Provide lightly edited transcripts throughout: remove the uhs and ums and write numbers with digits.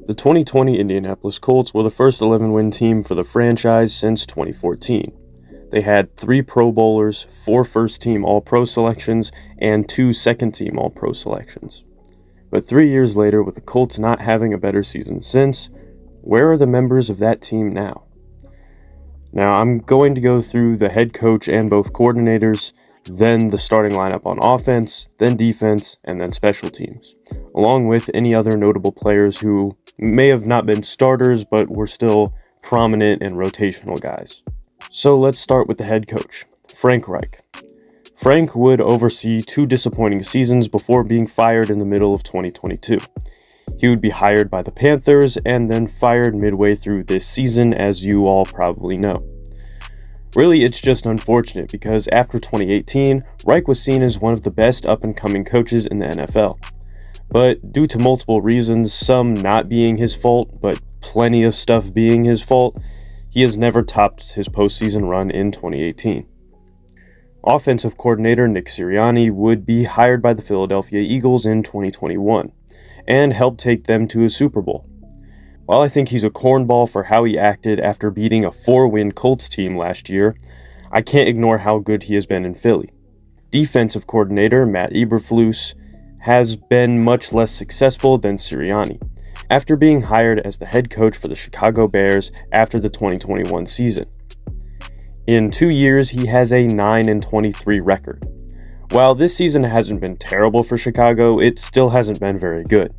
The 2020 Indianapolis Colts were the first 11-win team for the franchise since 2014. They had 3 Pro Bowlers, 4 first-team All-Pro selections, and 2 second-team All-Pro selections. But 3 years later, with the Colts not having a better season since, where are the members of that team now? Now, I'm going to go through the head coach and both coordinators, then the starting lineup on offense, then defense, and then special teams, along with any other notable players who may have not been starters but were still prominent and rotational guys. So let's start with the head coach, Frank Reich. Frank would oversee 2 disappointing seasons before being fired in the middle of 2022. He would be hired by the Panthers and then fired midway through this season, as you all probably know. Really, it's just unfortunate because after 2018, Reich was seen as one of the best up-and-coming coaches in the NFL. But due to multiple reasons, some not being his fault, but plenty of stuff being his fault, he has never topped his postseason run in 2018. Offensive coordinator Nick Sirianni would be hired by the Philadelphia Eagles in 2021 and help take them to a Super Bowl. While I think he's a cornball for how he acted after beating a 4-win Colts team last year, I can't ignore how good he has been in Philly. Defensive coordinator Matt Eberflus has been much less successful than Sirianni, after being hired as the head coach for the Chicago Bears after the 2021 season. In 2 years, he has a 9-23 record. While this season hasn't been terrible for Chicago, it still hasn't been very good.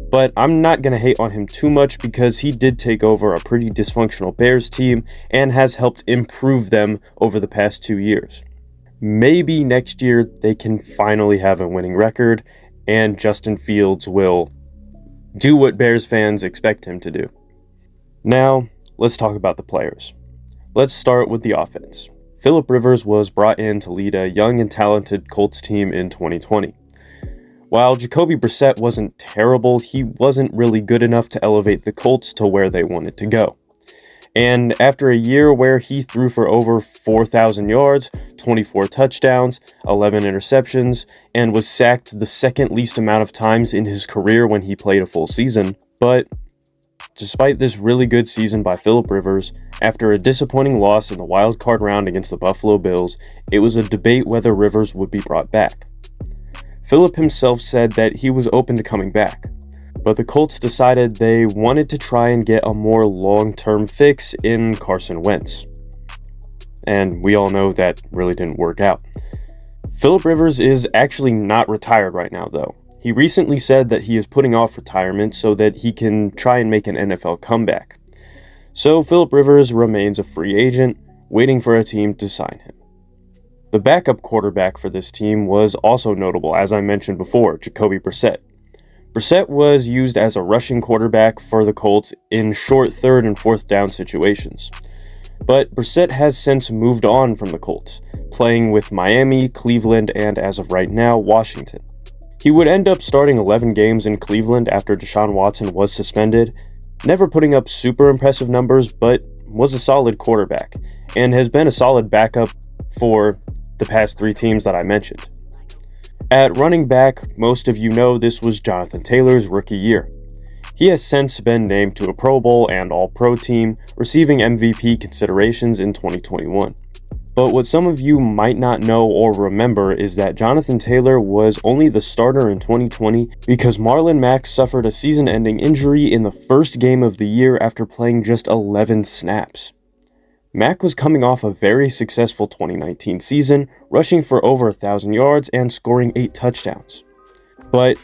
But I'm not going to hate on him too much because he did take over a pretty dysfunctional Bears team and has helped improve them over the past 2 years. Maybe next year they can finally have a winning record and Justin Fields will do what Bears fans expect him to do. Now, let's talk about the players. Let's start with the offense. Philip Rivers was brought in to lead a young and talented Colts team in 2020. While Jacoby Brissett wasn't terrible, he wasn't really good enough to elevate the Colts to where they wanted to go. And after a year where he threw for over 4,000 yards, 24 touchdowns, 11 interceptions, and was sacked the second least amount of times in his career when he played a full season, but despite this really good season by Philip Rivers, after a disappointing loss in the wild card round against the Buffalo Bills, it was a debate whether Rivers would be brought back. Philip himself said that he was open to coming back, but the Colts decided they wanted to try and get a more long-term fix in Carson Wentz. And we all know that really didn't work out. Philip Rivers is actually not retired right now, though. He recently said that he is putting off retirement so that he can try and make an NFL comeback. So Philip Rivers remains a free agent, waiting for a team to sign him. The backup quarterback for this team was also notable, as I mentioned before, Jacoby Brissett. Brissett was used as a rushing quarterback for the Colts in short 3rd and 4th down situations. But Brissett has since moved on from the Colts, playing with Miami, Cleveland, and as of right now, Washington. He would end up starting 11 games in Cleveland after Deshaun Watson was suspended, never putting up super impressive numbers, but was a solid quarterback, and has been a solid backup for the past 3 teams that I mentioned. At running back, most of you know this was Jonathan Taylor's rookie year. He has since been named to a Pro Bowl and All-Pro team, receiving MVP considerations in 2021. But what some of you might not know or remember is that Jonathan Taylor was only the starter in 2020 because Marlon Mack suffered a season-ending injury in the first game of the year after playing just 11 snaps. Mack was coming off a very successful 2019 season, rushing for over 1,000 yards and scoring 8 touchdowns. But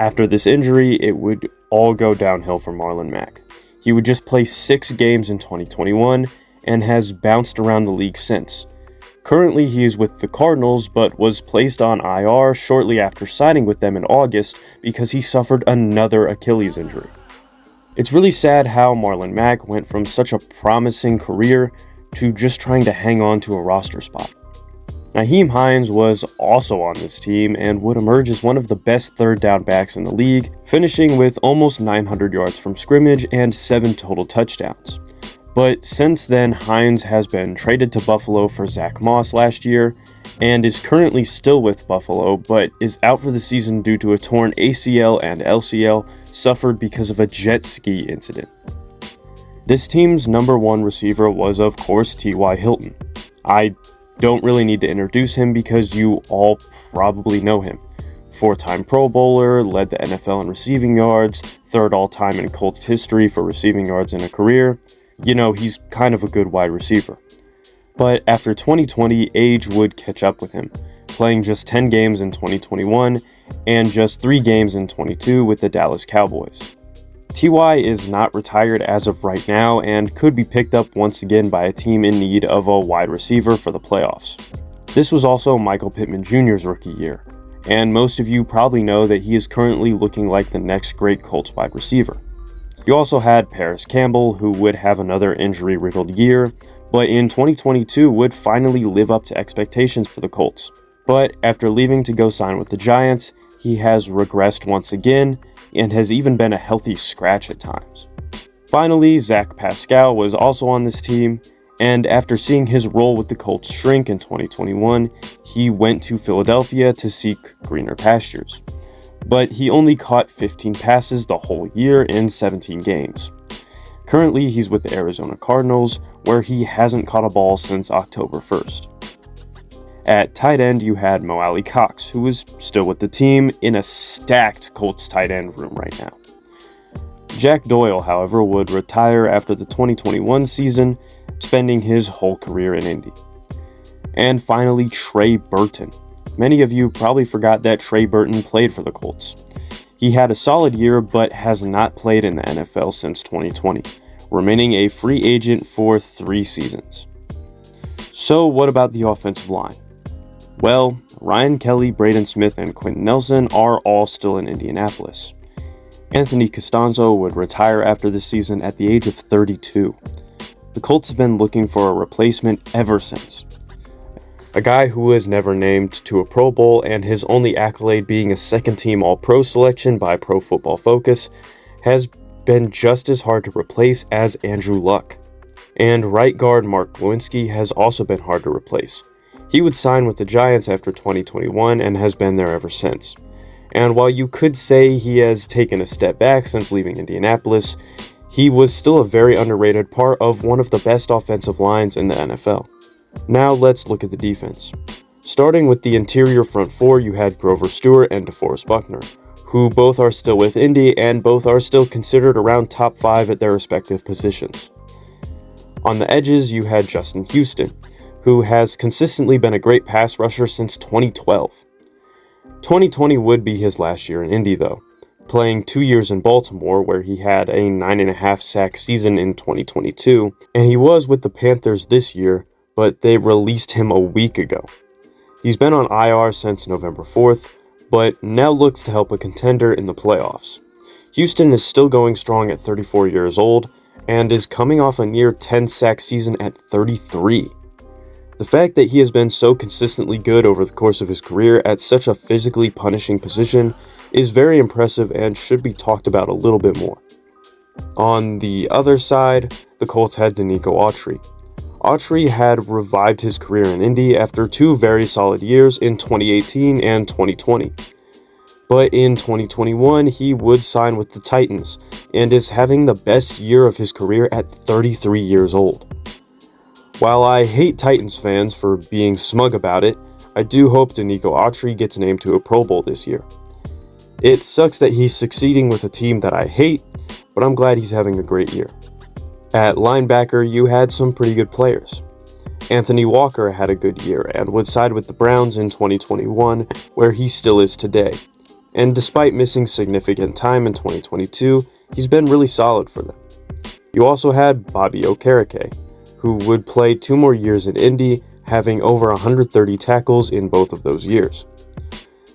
after this injury, it would all go downhill for Marlon Mack. He would just play 6 games in 2021 and has bounced around the league since. Currently, he is with the Cardinals, but was placed on IR shortly after signing with them in August because he suffered another Achilles injury. It's really sad how Marlon Mack went from such a promising career to just trying to hang on to a roster spot. Nyheim Hines was also on this team and would emerge as one of the best 3rd down backs in the league, finishing with almost 900 yards from scrimmage and 7 total touchdowns. But since then, Hines has been traded to Buffalo for Zach Moss last year, and is currently still with Buffalo, but is out for the season due to a torn ACL and LCL suffered because of a jet ski incident. This team's number one receiver was, of course, T.Y. Hilton. I don't really need to introduce him because you all probably know him. Four-time Pro Bowler, led the NFL in receiving yards, third all-time in Colts history for receiving yards in a career. You know, he's kind of a good wide receiver. But after 2020, age would catch up with him, playing just 10 games in 2021 and just 3 games in 22 with the Dallas Cowboys. T.Y. is not retired as of right now and could be picked up once again by a team in need of a wide receiver for the playoffs. This was also Michael Pittman Jr.'s rookie year, and most of you probably know that he is currently looking like the next great Colts wide receiver. You also had Paris Campbell, who would have another injury-riddled year, but in 2022 would finally live up to expectations for the Colts. But after leaving to go sign with the Giants, he has regressed once again, and has even been a healthy scratch at times. Finally, Zach Pascal was also on this team, and after seeing his role with the Colts shrink in 2021, he went to Philadelphia to seek greener pastures. But he only caught 15 passes the whole year in 17 games. Currently, he's with the Arizona Cardinals, where he hasn't caught a ball since October 1st. At tight end, you had Mo Alley Cox, who is still with the team in a stacked Colts tight end room right now. Jack Doyle, however, would retire after the 2021 season, spending his whole career in Indy. And finally, Trey Burton. Many of you probably forgot that Trey Burton played for the Colts. He had a solid year, but has not played in the NFL since 2020, remaining a free agent for 3 seasons. So what about the offensive line? Well, Ryan Kelly, Braden Smith, and Quentin Nelson are all still in Indianapolis. Anthony Costanzo would retire after this season at the age of 32. The Colts have been looking for a replacement ever since. A guy who was never named to a Pro Bowl and his only accolade being a second-team All-Pro selection by Pro Football Focus has been just as hard to replace as Andrew Luck. And right guard Mark Glowinski has also been hard to replace. He would sign with the Giants after 2021 and has been there ever since. And while you could say he has taken a step back since leaving Indianapolis, he was still a very underrated part of one of the best offensive lines in the NFL. Now let's look at the defense. Starting with the interior front four, you had Grover Stewart and DeForest Buckner, who both are still with Indy and both are still considered around top 5 at their respective positions. On the edges, you had Justin Houston, who has consistently been a great pass rusher since 2012. 2020 would be his last year in Indy though, playing 2 years in Baltimore where he had a 9.5 sack season in 2022, and he was with the Panthers this year, but they released him a week ago. He's been on IR since November 4th, but now looks to help a contender in the playoffs. Houston is still going strong at 34 years old, and is coming off a near 10 sack season at 33. The fact that he has been so consistently good over the course of his career at such a physically punishing position is very impressive and should be talked about a little bit more. On the other side, the Colts had Denico Autry. Autry had revived his career in Indy after 2 very solid years in 2018 and 2020. But in 2021, he would sign with the Titans and is having the best year of his career at 33 years old. While I hate Titans fans for being smug about it, I do hope Denico Autry gets named to a Pro Bowl this year. It sucks that he's succeeding with a team that I hate, but I'm glad he's having a great year. At linebacker, you had some pretty good players. Anthony Walker had a good year and would side with the Browns in 2021, where he still is today. And despite missing significant time in 2022, he's been really solid for them. You also had Bobby Okereke, who would play 2 more years in Indy, having over 130 tackles in both of those years.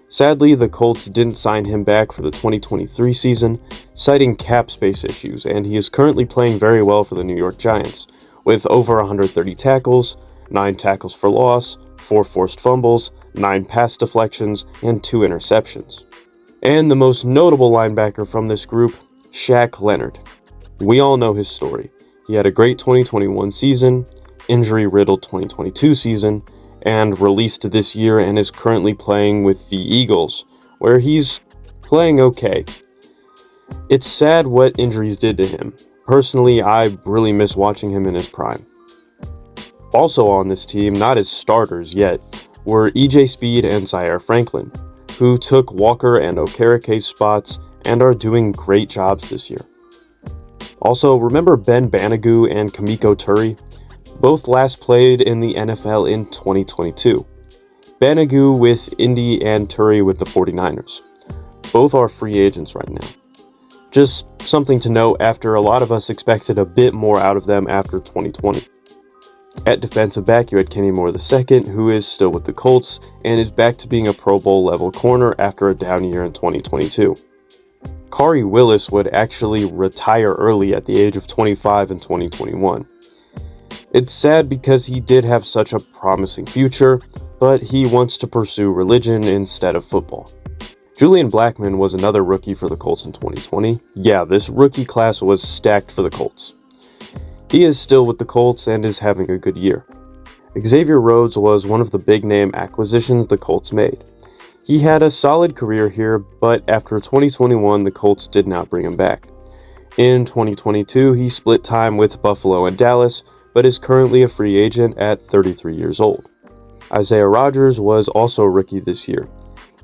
Sadly, the Colts didn't sign him back for the 2023 season, citing cap space issues, and he is currently playing very well for the New York Giants, with over 130 tackles, 9 tackles for loss, 4 forced fumbles, 9 pass deflections, and 2 interceptions. And the most notable linebacker from this group, Shaq Leonard. We all know his story. He had a great 2021 season, injury-riddled 2022 season, and released this year and is currently playing with the Eagles, where he's playing okay. It's sad what injuries did to him. Personally, I really miss watching him in his prime. Also on this team, not as starters yet, were EJ Speed and Zaire Franklin, who took Walker and Okereke's spots and are doing great jobs this year. Also, remember Ben Banogu and Kamiko Turi? Both last played in the NFL in 2022. Banogu with Indy and Turi with the 49ers. Both are free agents right now. Just something to note after a lot of us expected a bit more out of them after 2020. At defensive back, you had Kenny Moore II, who is still with the Colts and is back to being a Pro Bowl level corner after a down year in 2022. Khari Willis would actually retire early at the age of 25 in 2021. It's sad because he did have such a promising future, but he wants to pursue religion instead of football. Julian Blackmon was another rookie for the Colts in 2020. Yeah, this rookie class was stacked for the Colts. He is still with the Colts and is having a good year. Xavier Rhodes was one of the big-name acquisitions the Colts made. He had a solid career here, but after 2021, the Colts did not bring him back. In 2022, he split time with Buffalo and Dallas, but is currently a free agent at 33 years old. Isaiah Rodgers was also a rookie this year,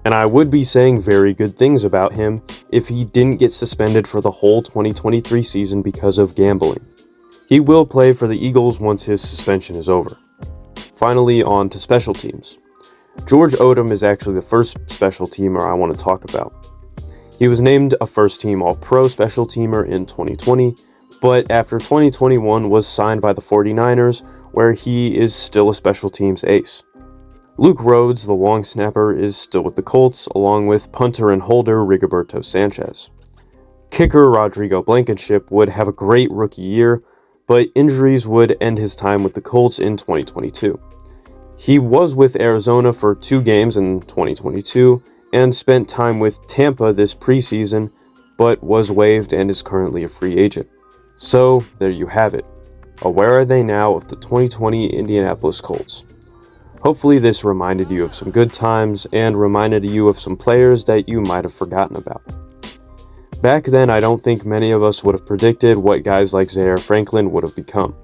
and I would be saying very good things about him if he didn't get suspended for the whole 2023 season because of gambling. He will play for the Eagles once his suspension is over. Finally, on to special teams. George Odom is actually the first special teamer I want to talk about. He was named a first-team All-Pro special teamer in 2020, but after 2021 was signed by the 49ers, where he is still a special teams ace. Luke Rhodes, the long snapper, is still with the Colts, along with punter and holder Rigoberto Sanchez. Kicker Rodrigo Blankenship would have a great rookie year, but injuries would end his time with the Colts in 2022. He was with Arizona for 2 games in 2022 and spent time with Tampa this preseason, but was waived and is currently a free agent. So, there you have it. Where are they now of the 2020 Indianapolis Colts? Hopefully this reminded you of some good times and reminded you of some players that you might have forgotten about. Back then, I don't think many of us would have predicted what guys like Zaire Franklin would have become.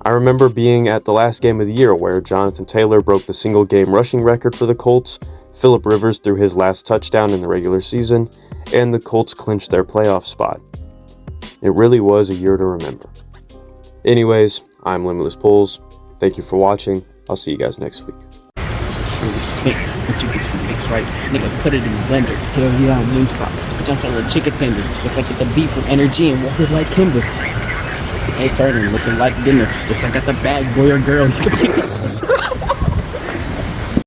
I remember being at the last game of the year where Jonathan Taylor broke the single-game rushing record for the Colts, Phillip Rivers threw his last touchdown in the regular season, and the Colts clinched their playoff spot. It really was a year to remember. Anyways, I'm Limitless Pulls. Thank you for watching. I'll see you guys next week. Right, nigga, put it in the blender. Hell yeah, I'm Wingstop. Jump on the chicken tender. It's like the beef with energy and water like timber. Hey, turning, looking like dinner. It's like I got the bag, boy or girl.